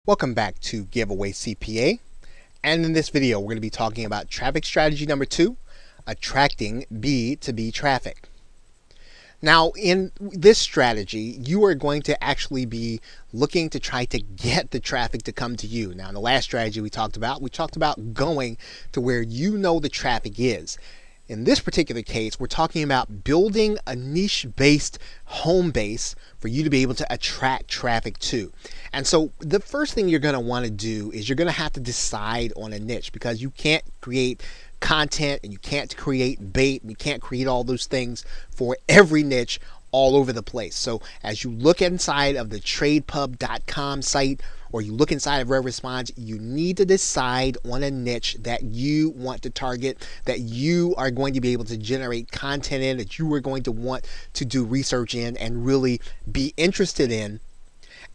Welcome back to Giveaway CPA, and in this video we're going to be talking about traffic strategy number 2, attracting B2B traffic. Now in this strategy you are going to actually be looking to try to get the traffic to come to you. Now in the last strategy we talked about going to where you know the traffic is. In this particular case, we're talking about building a niche-based home base for you to be able to attract traffic to. And so the first thing you're going to want to do is you're going to have to decide on a niche, because you can't create content and you can't create bait and you can't create all those things for every niche all over the place. So as you look inside of the tradepub.com site, or you look inside of RevResponse, you need to decide on a niche that you want to target, that you are going to be able to generate content in, that you are going to want to do research in and really be interested in.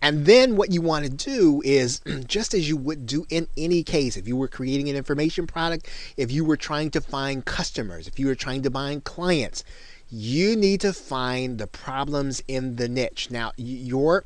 And then what you want to do is, just as you would do in any case, if you were creating an information product, if you were trying to find customers, if you were trying to find clients, you need to find the problems in the niche. Now, your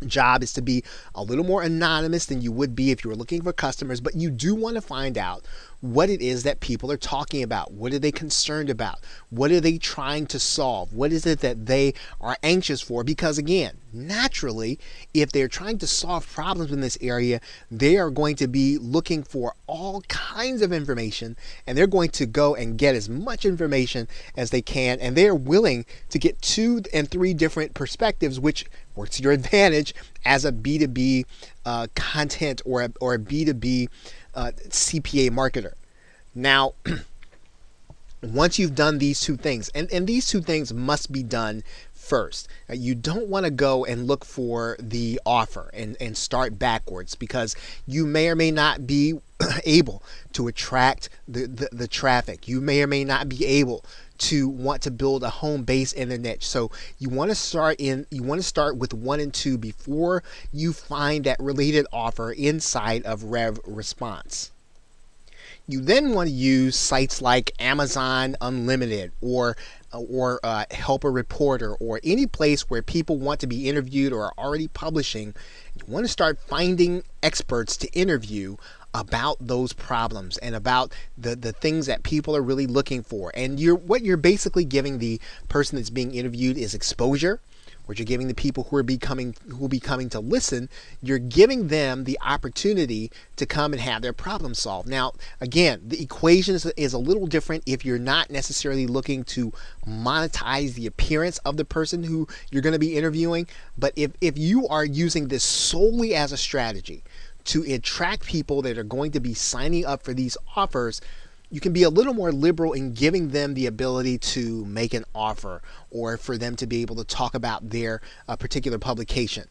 job is to be a little more anonymous than you would be if you were looking for customers, but you do want to find out what it is that people are talking about. What are they concerned about? What are they trying to solve? What is it that they are anxious for? Because again, naturally, if they're trying to solve problems in this area, they are going to be looking for all kinds of information, and they're going to go and get as much information as they can, and they're willing to get 2 and 3 different perspectives, which works to your advantage as a B2B content or a B2B CPA marketer. Now, once you've done these 2 things, and these 2 things must be done first. You don't want to go and look for the offer and start backwards, because you may or may not be able to attract the traffic. You may or may not be able to want to build a home base in a niche. So you want to start with 1 and 2 before you find that related offer inside of RevResponse. You then want to use sites like Amazon Unlimited or Help a Reporter, or any place where people want to be interviewed or are already publishing. You want to start finding experts to interview about those problems and about the things that people are really looking for. And what you're basically giving the person that's being interviewed is exposure. What you're giving the people who will be coming to listen, you're giving them the opportunity to come and have their problem solved. Now, again, the equation is a little different if you're not necessarily looking to monetize the appearance of the person who you're going to be interviewing. But if you are using this solely as a strategy to attract people that are going to be signing up for these offers, you can be a little more liberal in giving them the ability to make an offer, or for them to be able to talk about their particular publication.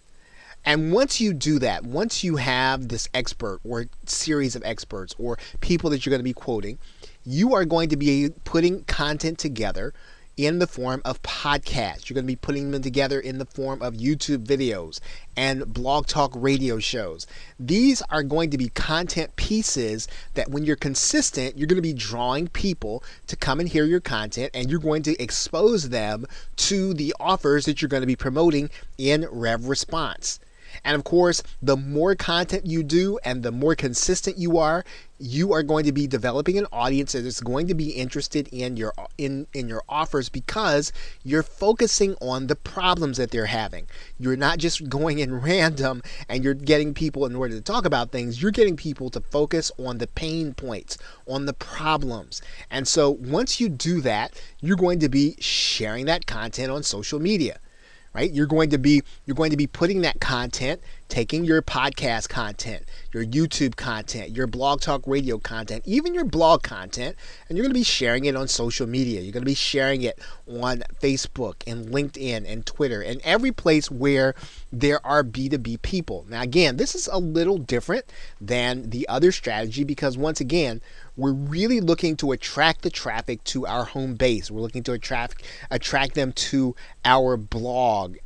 And once you do that, once you have this expert or series of experts or people that you're going to be quoting, you are going to be putting content together in the form of podcasts. You're going to be putting them together in the form of YouTube videos and blog talk radio shows. These are going to be content pieces that, when you're consistent, you're going to be drawing people to come and hear your content, and you're going to expose them to the offers that you're going to be promoting in RevResponse. And of course, the more content you do and the more consistent you are going to be developing an audience that is going to be interested in your offers, because you're focusing on the problems that they're having. You're not just going in random and you're getting people, in order to talk about things, you're getting people to focus on the pain points, on the problems. And so once you do that, you're going to be sharing that content on social media. Right? You're going to be putting that content, taking your podcast content, your YouTube content, your blog talk radio content, even your blog content, and you're going to be sharing it on social media. You're going to be sharing it on Facebook and LinkedIn and Twitter and every place where there are B2B people. Now, again, this is a little different than the other strategy, because once again, we're really looking to attract the traffic to our home base. We're looking to attract them to our blog.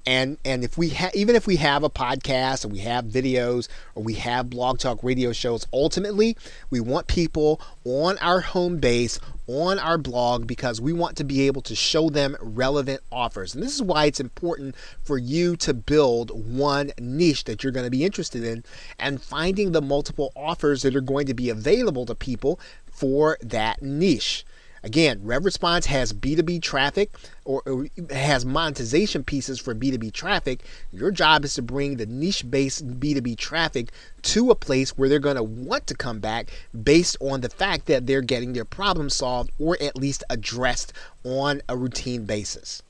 And if even if we have a podcast podcasts, or we have videos, or we have blog talk radio shows. Ultimately, we want people on our home base, on our blog, because we want to be able to show them relevant offers. And this is why it's important for you to build one niche that you're going to be interested in and finding the multiple offers that are going to be available to people for that niche. Again, RevResponse has B2B traffic or has monetization pieces for B2B traffic. Your job is to bring the niche-based B2B traffic to a place where they're going to want to come back based on the fact that they're getting their problem solved or at least addressed on a routine basis.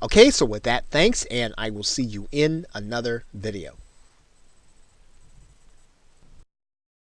Okay, so with that, thanks, and I will see you in another video.